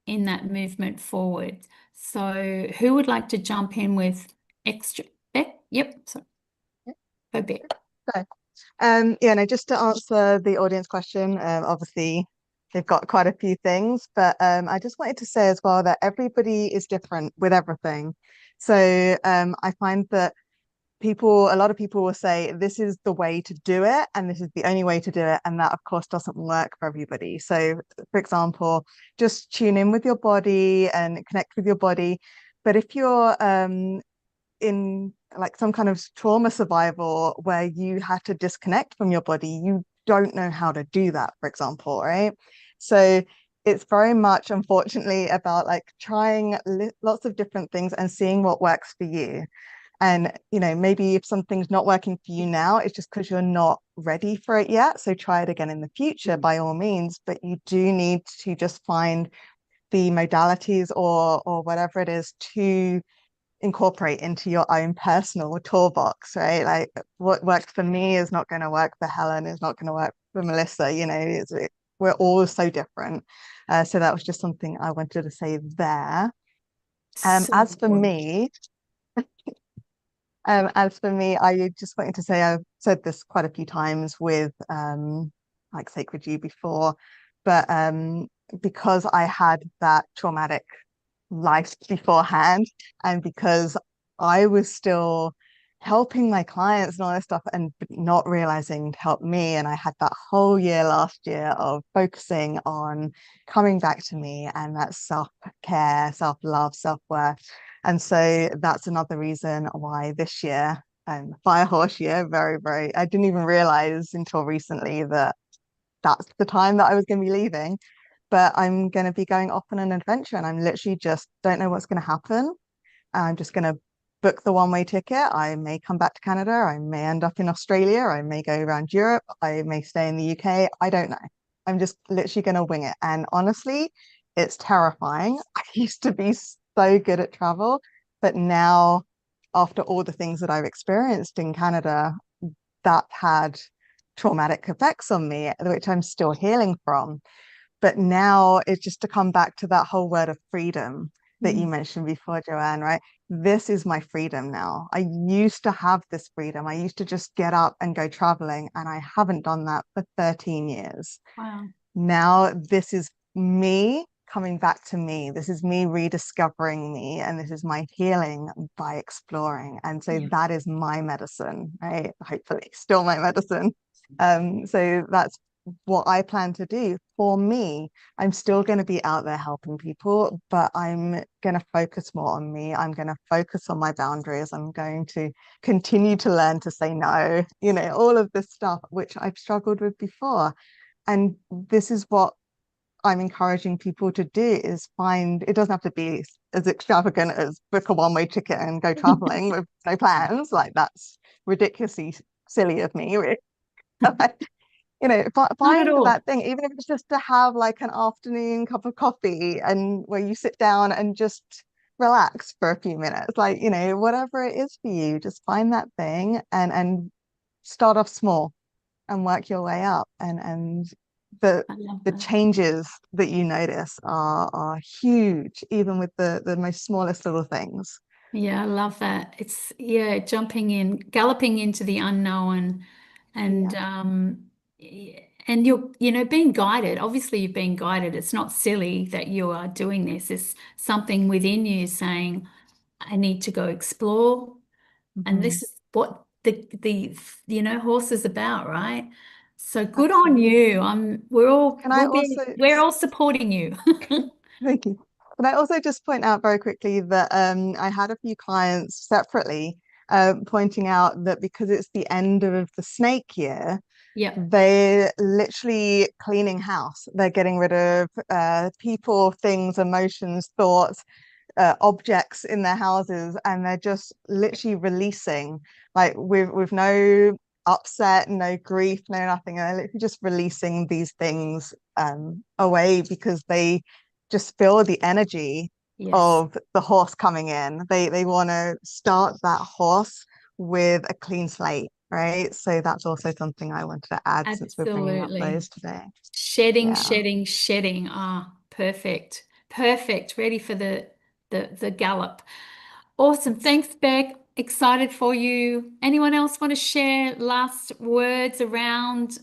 in that movement forward. So who would like to jump in with extra? Beck? Yep. So, go Beck. So, no, just to answer the audience question, obviously they've got quite a few things, but I just wanted to say as well that everybody is different with everything. So I find that a lot of people will say this is the way to do it and this is the only way to do it, and that of course doesn't work for everybody. So for example, just tune in with your body and connect with your body. But if you're in like some kind of trauma survival where you had to disconnect from your body, you don't know how to do that, for example, right? So it's very much, unfortunately, about like trying lots of different things and seeing what works for you. And, maybe if something's not working for you now, it's just because you're not ready for it yet. So try it again in the future, by all means. But you do need to just find the modalities or whatever it is to incorporate into your own personal toolbox, right? Like what works for me is not going to work for Helen, is not going to work for Melissa. We're all so different. So that was just something I wanted to say there. As for me, I just wanted to say, I've said this quite a few times with like Sacred You before, But because I had that traumatic life beforehand, and because I was still helping my clients and all this stuff and not realizing to help me, and I had that whole year last year of focusing on coming back to me and that self-care, self-love, self-worth. And so that's another reason why this year, fire horse year, I didn't even realize until recently that that's the time that I was going to be leaving. But I'm going to be going off on an adventure, and I'm literally just don't know what's going to happen. I'm just going to book the one-way ticket. I may come back to Canada. I may end up in Australia. I may go around Europe. I may stay in the UK. I don't know. I'm just literally going to wing it. And honestly, it's terrifying. I used to be so good at travel, but now, after all the things that I've experienced in Canada, that had traumatic effects on me, which I'm still healing from. But now it's just to come back to that whole word of freedom that you mentioned before, Joanne, right? This is my freedom now. I used to have this freedom. I used to just get up and go traveling, and I haven't done that for 13 years. Wow. Now this is me coming back to me. This is me rediscovering me, and this is my healing by exploring. And so that is my medicine, right? Hopefully still my medicine. So that's what I plan to do. For me, I'm still going to be out there helping people, but I'm going to focus more on me. I'm going to focus on my boundaries. I'm going to continue to learn to say no, all of this stuff, which I've struggled with before. And this is what I'm encouraging people to do, is find, it doesn't have to be as extravagant as book a one-way ticket and go traveling with no plans. Like, that's ridiculously silly of me. Find that thing, even if it's just to have like an afternoon cup of coffee, and where you sit down and just relax for a few minutes, like, whatever it is for you, just find that thing and start off small and work your way up. And the changes that you notice are huge, even with the most smallest little things. Yeah, I love that. It's galloping into the unknown, and and you're being guided. Obviously, you're being guided. It's not silly that you are doing this. It's something within you saying, I need to go explore. And this is what the horse is about, right? So good on you. We're all supporting you. Thank you. Can I also just point out very quickly that I had a few clients separately pointing out that because it's the end of the snake year, they're literally cleaning house. They're getting rid of people, things, emotions, thoughts, objects in their houses, and they're just literally releasing, like, with no upset, no grief, no nothing. And they're literally just releasing these things away, because they just feel the energy of the horse coming in. They want to start that horse with a clean slate, right? So that's also something I wanted to add. Absolutely. Since we're bringing up those today. Shedding. Perfect. Ready for the gallop. Awesome. Thanks, Beck. Excited for you. Anyone else want to share last words around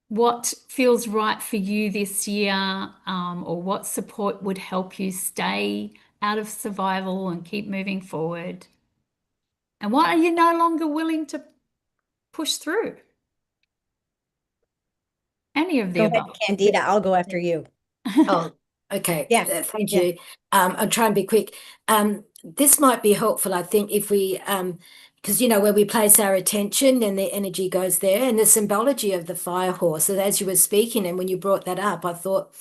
what feels right for you this year, or what support would help you stay out of survival and keep moving forward? And what are you no longer willing to push through? Any of the Go ahead, above. Candida. I'll go after you. Oh, okay. Yeah. Thank you. I'll try and be quick. This might be helpful, I think, if we, because where we place our attention, then the energy goes there, and the symbology of the fire horse. So as you were speaking, and when you brought that up, I thought,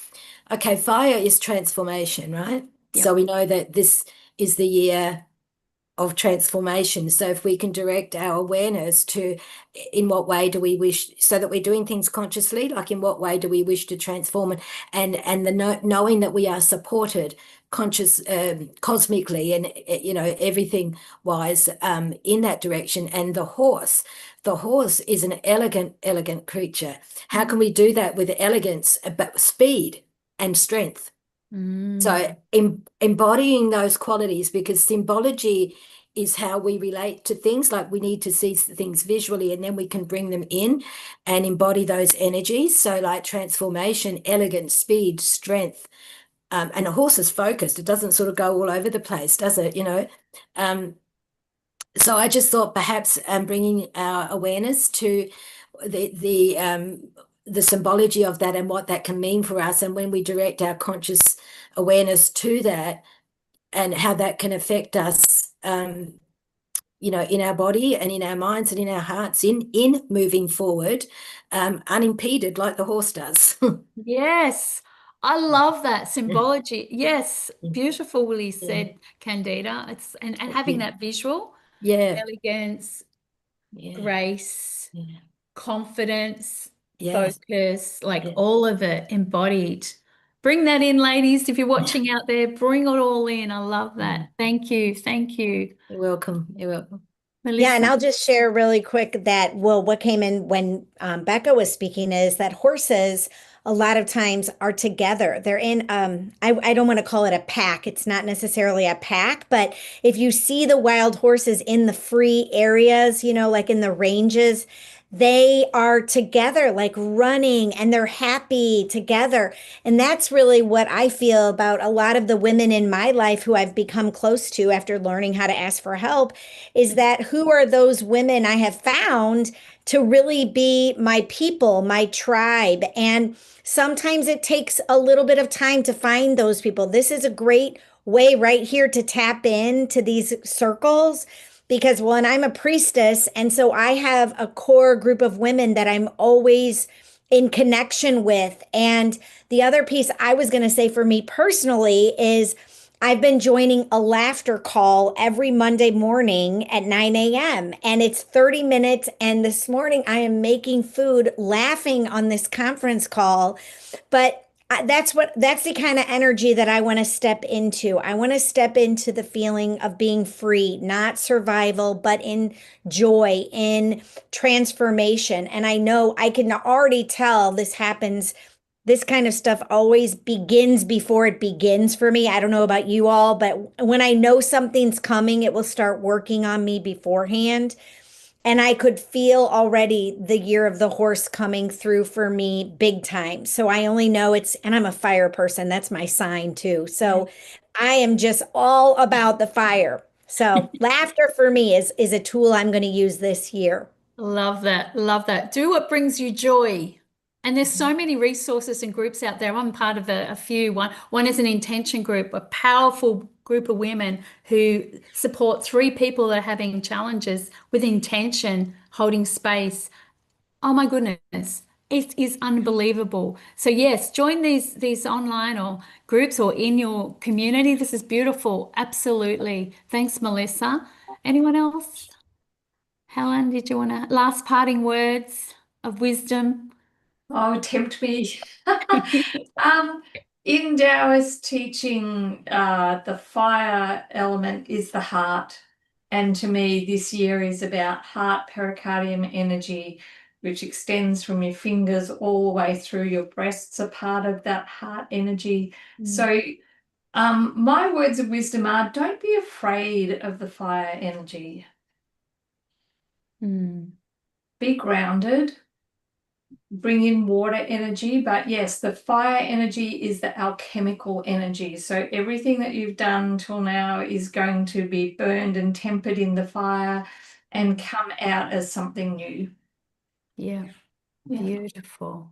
okay, fire is transformation, right? So we know that this is the year of transformation. So if we can direct our awareness to in what way do we wish, so that we're doing things consciously, like in what way do we wish to transform, and the knowing that we are supported cosmically, and everything wise in that direction. And the horse is an elegant creature. How can we do that with elegance, but speed and strength? So embodying those qualities, because symbology is how we relate to things. Like we need to see things visually, and then we can bring them in and embody those energies. So like transformation, elegance, speed, strength. And a horse is focused. It doesn't sort of go all over the place, does it? So I just thought perhaps bringing our awareness to the symbology of that and what that can mean for us, and when we direct our conscious awareness to that, and how that can affect us, in our body and in our minds and in our hearts, in moving forward, unimpeded like the horse does. Yes, I love that symbology. Yes, beautifully said, Candida. And having that visual, Yeah, elegance, yeah, grace, yeah, confidence, yes, focus, like yeah. all of it embodied. Bring that in, ladies, if you're watching out there, bring it all in. I love that. Thank you. Thank you. You're welcome. You're welcome. Yeah, and Melissa. I'll just share really quick that, well, what came in when Becca was speaking is that horses a lot of times are together. They're in, I don't want to call it a pack. It's not necessarily a pack, but if you see the wild horses in the free areas, like in the ranges, they are together, like running, and they're happy together. And that's really what I feel about a lot of the women in my life who I've become close to after learning how to ask for help, is that who are those women I have found to really be my people, my tribe. And sometimes it takes a little bit of time to find those people. This is a great way right here to tap into these circles because, well, and I'm a priestess, and so I have a core group of women that I'm always in connection with. And the other piece I was going to say for me personally is I've been joining a laughter call every Monday morning at 9 a.m. and it's 30 minutes. And this morning I am making food, laughing on this conference call. But that's the kind of energy that I want to step into. I want to step into the feeling of being free, not survival, but in joy, in transformation. And I know I can already tell this kind of stuff always begins before it begins for me. I don't know about you all, but when I know something's coming, it will start working on me beforehand. And I could feel already the year of the horse coming through for me big time. So I only know and I'm a fire person. That's my sign too. So I am just all about the fire. So laughter for me is a tool I'm going to use this year. Love that. Love that. Do what brings you joy. And there's so many resources and groups out there. I'm part of a few. One is an intention group, a powerful group of women who support three people that are having challenges with intention, holding space. Oh my goodness. It is unbelievable. So yes, join these online or groups or in your community. This is beautiful. Absolutely. Thanks, Melissa. Anyone else? Helen, did you want to last parting words of wisdom? Oh, tempt me. Um, in Taoist teaching, the fire element is the heart. And to me, this year is about heart pericardium energy, which extends from your fingers all the way through your breasts, a part of that heart energy. So, my words of wisdom are don't be afraid of the fire energy. Be grounded. Bring in water energy, but yes, the fire energy is the alchemical energy. So everything that you've done till now is going to be burned and tempered in the fire and come out as something new. Yeah, Yeah. beautiful.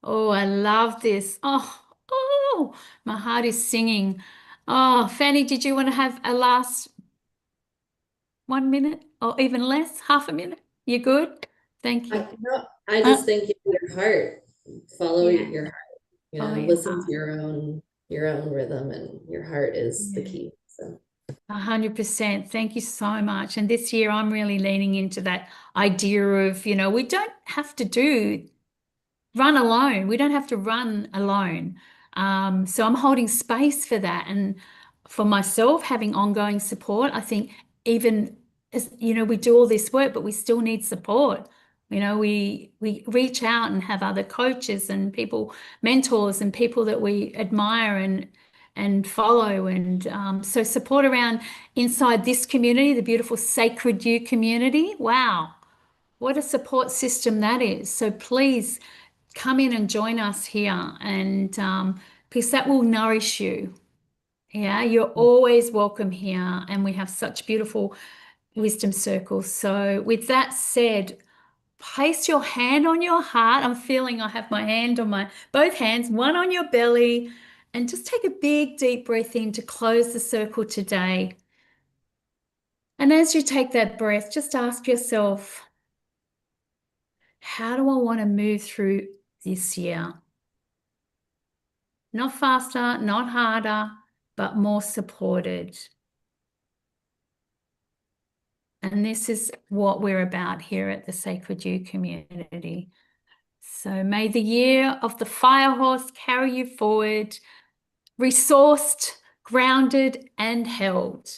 Oh, I love this. Oh, my heart is singing. Oh, Fanny, did you want to have a last 1 minute or even less, half a minute? You good? Thank you. I just think your heart, follow Yeah. your heart, Follow your listen heart. to your own rhythm, and your heart is the key. So 100%. Thank you so much. And this year I'm really leaning into that idea of, we don't have to run alone. We don't have to run alone. So I'm holding space for that. And for myself, having ongoing support, I think even as, we do all this work, but we still need support. We reach out and have other coaches and people, mentors and people that we admire and and follow. And so support around inside this community, the beautiful Sacred You community. Wow, what a support system that is. So please come in and join us here, and because that will nourish you. Yeah, you're always welcome here, and we have such beautiful wisdom circles. So with that said, place your hand on your heart. I'm feeling I have my hand on both hands, one on your belly, and just take a big deep breath in to close the circle today. And as you take that breath, just ask yourself, how do I want to move through this year? Not faster, not harder, but more supported. And this is what we're about here at the Sacred You community. So may the year of the fire horse carry you forward, resourced, grounded, and held.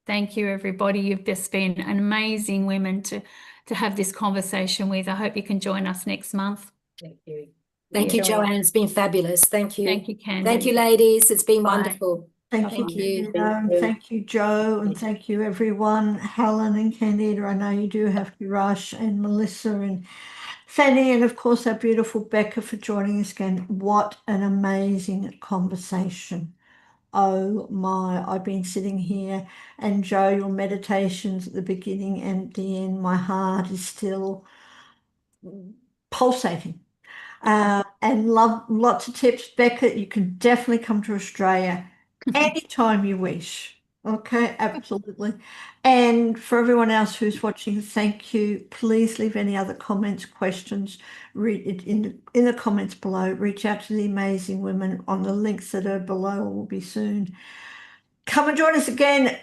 Thank you, everybody. You've just been an amazing women to have this conversation with. I hope you can join us next month. Thank you. Thank you, Joanne. It's been fabulous. Thank you. Thank you, Candy. Thank you, ladies. It's been Bye. wonderful. Thank you, Thank you. Candida, and thank you, Joe, and thank you, everyone. Helen and Candida, I know you do have to rush, and Melissa and Fanny, and of course our beautiful Becca for joining us again. What an amazing conversation. Oh my, I've been sitting here, and Joe, your meditations at the beginning and the end, my heart is still pulsating. And love lots of tips. Becca, you can definitely come to Australia anytime you wish. Okay, absolutely. And for everyone else who's watching, thank you. Please leave any other comments, questions, read it in the comments below. Reach out to the amazing women on the links that are below or will be soon. Come and join us again.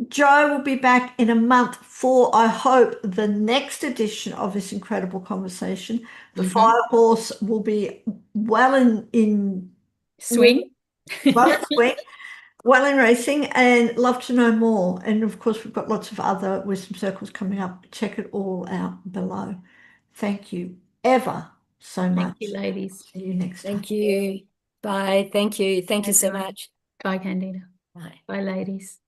Joe will be back in a month for, I hope, the next edition of this incredible conversation. The fire horse will be well in Swing. well in swing, well in racing, and love to know more. And of course, we've got lots of other wisdom circles coming up. Check it all out below. Thank you ever so much. Thank you, ladies. See you next time. Thank you. Bye. Thank you. Thank you so much. Bye, Candida. Bye. Bye, ladies.